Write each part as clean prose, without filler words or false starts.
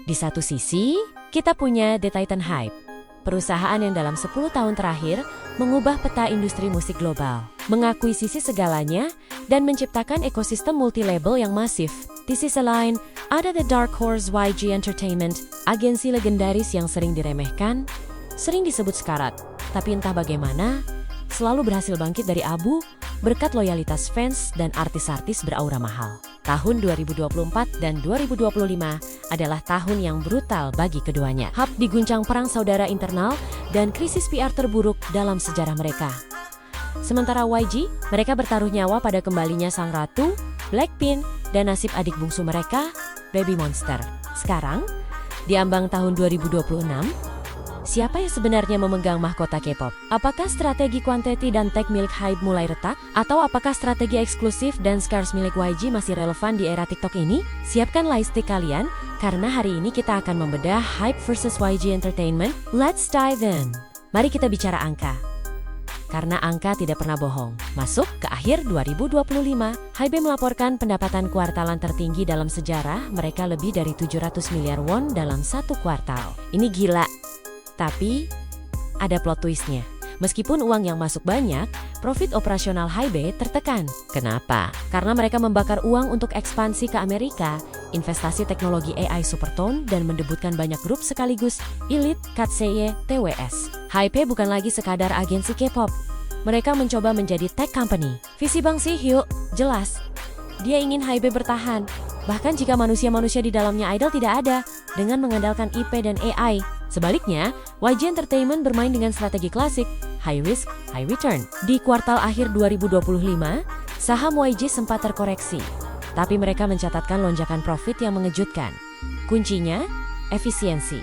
Di satu sisi, kita punya The Titan Hype, perusahaan yang dalam 10 tahun terakhir mengubah peta industri musik global, mengakuisisi segalanya, dan menciptakan ekosistem multi-label yang masif. Di sisi lain, ada The Dark Horse YG Entertainment, agensi legendaris yang sering diremehkan, sering disebut sekarat, tapi entah bagaimana, selalu berhasil bangkit dari abu berkat loyalitas fans dan artis-artis beraura mahal. Tahun 2024 dan 2025 adalah tahun yang brutal bagi keduanya. Hype diguncang perang saudara internal dan krisis PR terburuk dalam sejarah mereka. Sementara YG, mereka bertaruh nyawa pada kembalinya sang ratu, Blackpink, dan nasib adik bungsu mereka, Baby Monster. Sekarang, di ambang tahun 2026, siapa yang sebenarnya memegang mahkota K-pop? Apakah strategi quantity dan tech milik Hybe mulai retak? Atau apakah strategi eksklusif dan scarce milik YG masih relevan di era TikTok ini? Siapkan lightstick kalian, karena hari ini kita akan membedah Hybe versus YG Entertainment. Let's dive in! Mari kita bicara angka. Karena angka tidak pernah bohong. Masuk ke akhir 2025, Hybe melaporkan pendapatan kuartalan tertinggi dalam sejarah. Mereka lebih dari 700 miliar won dalam satu kuartal. Ini gila. Tapi, ada plot twistnya. Meskipun uang yang masuk banyak, profit operasional Hybe tertekan. Kenapa? Karena mereka membakar uang untuk ekspansi ke Amerika, investasi teknologi AI Supertone, dan mendebutkan banyak grup sekaligus, Elite, Katseye, TWS. Hybe bukan lagi sekadar agensi K-pop. Mereka mencoba menjadi tech company. Visi Bang Si-hyuk jelas. Dia ingin Hybe bertahan. Bahkan jika manusia-manusia di dalamnya idol tidak ada, dengan mengandalkan IP dan AI. Sebaliknya, YG Entertainment bermain dengan strategi klasik, high risk, high return. Di kuartal akhir 2025, saham YG sempat terkoreksi, tapi mereka mencatatkan lonjakan profit yang mengejutkan. Kuncinya, efisiensi.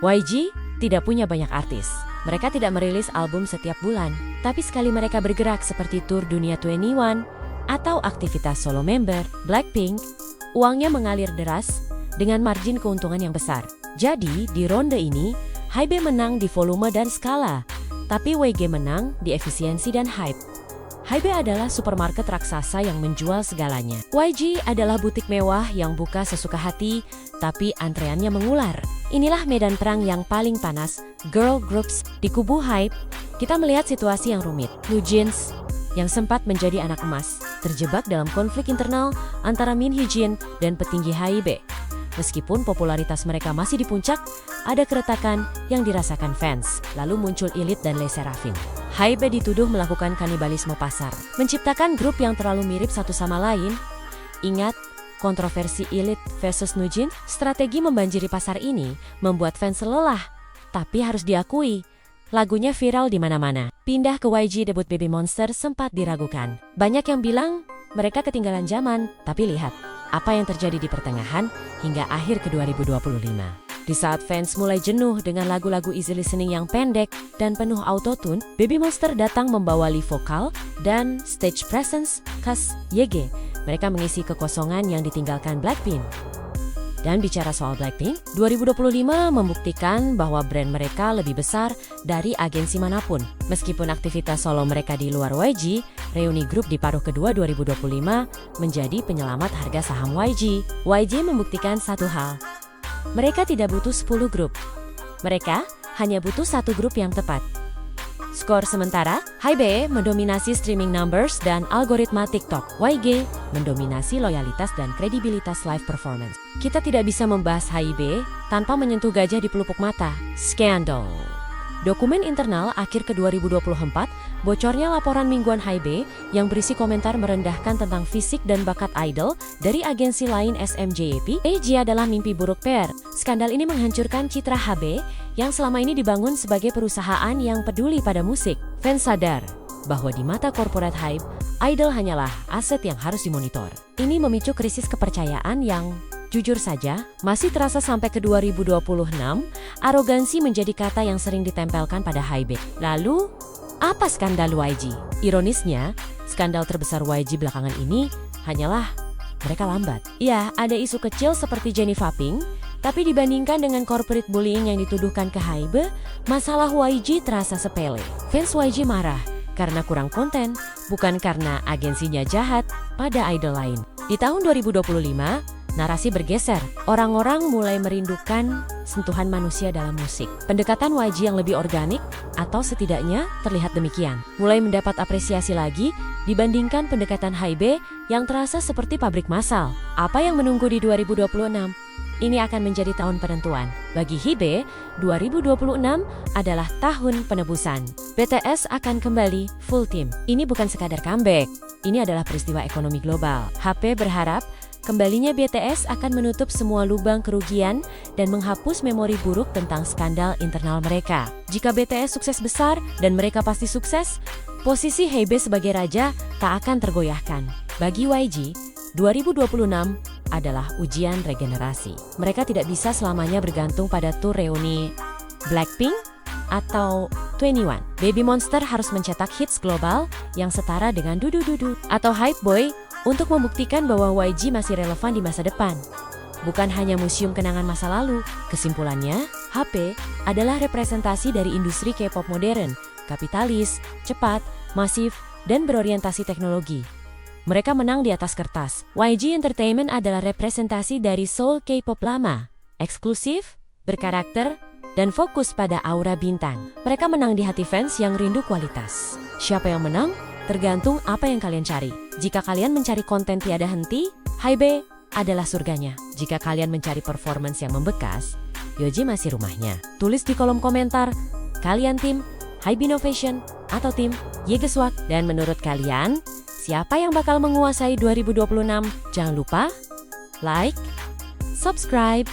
YG tidak punya banyak artis. Mereka tidak merilis album setiap bulan, tapi sekali mereka bergerak seperti tur Dunia 21 atau aktivitas solo member, Blackpink, uangnya mengalir deras dengan margin keuntungan yang besar. Jadi, di ronde ini, Hybe menang di volume dan skala, tapi YG menang di efisiensi dan hype. Hybe adalah supermarket raksasa yang menjual segalanya. YG adalah butik mewah yang buka sesuka hati, tapi antreannya mengular. Inilah medan perang yang paling panas, girl groups. Di kubu Hybe, kita melihat situasi yang rumit. NewJeans, yang sempat menjadi anak emas, terjebak dalam konflik internal antara Min Hee-jin dan petinggi Hybe. Meskipun popularitas mereka masih di puncak, ada keretakan yang dirasakan fans. Lalu muncul Elite dan Le Sserafim. Hybe dituduh melakukan kanibalisme pasar, menciptakan grup yang terlalu mirip satu sama lain. Ingat, kontroversi Elite versus NewJeans, strategi membanjiri pasar ini membuat fans lelah. Tapi harus diakui, lagunya viral di mana-mana. Pindah ke YG debut Baby Monster sempat diragukan. Banyak yang bilang mereka ketinggalan zaman, tapi lihat apa yang terjadi di pertengahan hingga akhir ke 2025. Di saat fans mulai jenuh dengan lagu-lagu easy listening yang pendek dan penuh autotune, Baby Monster datang membawa lead vokal dan stage presence khas YG. Mereka mengisi kekosongan yang ditinggalkan Blackpink. Dan bicara soal Blackpink, 2025 membuktikan bahwa brand mereka lebih besar dari agensi manapun. Meskipun aktivitas solo mereka di luar YG, reuni grup di paruh kedua 2025 menjadi penyelamat harga saham YG. YG membuktikan satu hal, mereka tidak butuh 10 grup. Mereka hanya butuh satu grup yang tepat. Skor sementara, Hybe mendominasi streaming numbers dan algoritma TikTok. YG mendominasi loyalitas dan kredibilitas live performance. Kita tidak bisa membahas Hybe tanpa menyentuh gajah di pelupuk mata. Skandal. Dokumen internal akhir ke 2024, bocornya laporan mingguan Hybe yang berisi komentar merendahkan tentang fisik dan bakat idol dari agensi lain SMJP. AG adalah mimpi buruk PR. Skandal ini menghancurkan citra Hybe yang selama ini dibangun sebagai perusahaan yang peduli pada musik. Fans sadar bahwa di mata corporate Hybe, idol hanyalah aset yang harus dimonitor. Ini memicu krisis kepercayaan yang jujur saja, masih terasa sampai ke 2026, arogansi menjadi kata yang sering ditempelkan pada Hybe. Lalu, apa skandal YG? Ironisnya, skandal terbesar YG belakangan ini hanyalah mereka lambat. Ya, ada isu kecil seperti Jennie Faping, tapi dibandingkan dengan corporate bullying yang dituduhkan ke Hybe, masalah YG terasa sepele. Fans YG marah karena kurang konten, bukan karena agensinya jahat pada idol lain. Di tahun 2025, narasi bergeser. Orang-orang mulai merindukan sentuhan manusia dalam musik. Pendekatan YG yang lebih organik, atau setidaknya terlihat demikian, mulai mendapat apresiasi lagi dibandingkan pendekatan Hybe yang terasa seperti pabrik massal. Apa yang menunggu di 2026? Ini akan menjadi tahun penentuan. Bagi Hybe, 2026 adalah tahun penebusan. BTS akan kembali full team. Ini bukan sekadar comeback, ini adalah peristiwa ekonomi global. HP berharap kembalinya BTS akan menutup semua lubang kerugian dan menghapus memori buruk tentang skandal internal mereka. Jika BTS sukses besar, dan mereka pasti sukses, posisi Hybe sebagai raja tak akan tergoyahkan. Bagi YG, 2026 adalah ujian regenerasi. Mereka tidak bisa selamanya bergantung pada tur reuni Blackpink atau 21. Baby Monster harus mencetak hits global yang setara dengan Dudu Dudu atau Hype Boy untuk membuktikan bahwa YG masih relevan di masa depan. Bukan hanya museum kenangan masa lalu. Kesimpulannya, HP adalah representasi dari industri K-pop modern, kapitalis, cepat, masif, dan berorientasi teknologi. Mereka menang di atas kertas. YG Entertainment adalah representasi dari soul K-pop lama, eksklusif, berkarakter, dan fokus pada aura bintang. Mereka menang di hati fans yang rindu kualitas. Siapa yang menang? Tergantung apa yang kalian cari. Jika kalian mencari konten tiada henti, Hybe adalah surganya. Jika kalian mencari performance yang membekas, Yoji masih rumahnya. Tulis di kolom komentar, kalian tim Hybe Innovation atau tim Yegeswag? Dan menurut kalian, siapa yang bakal menguasai 2026? Jangan lupa like, subscribe,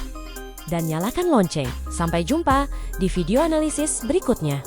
dan nyalakan lonceng. Sampai jumpa di video analisis berikutnya.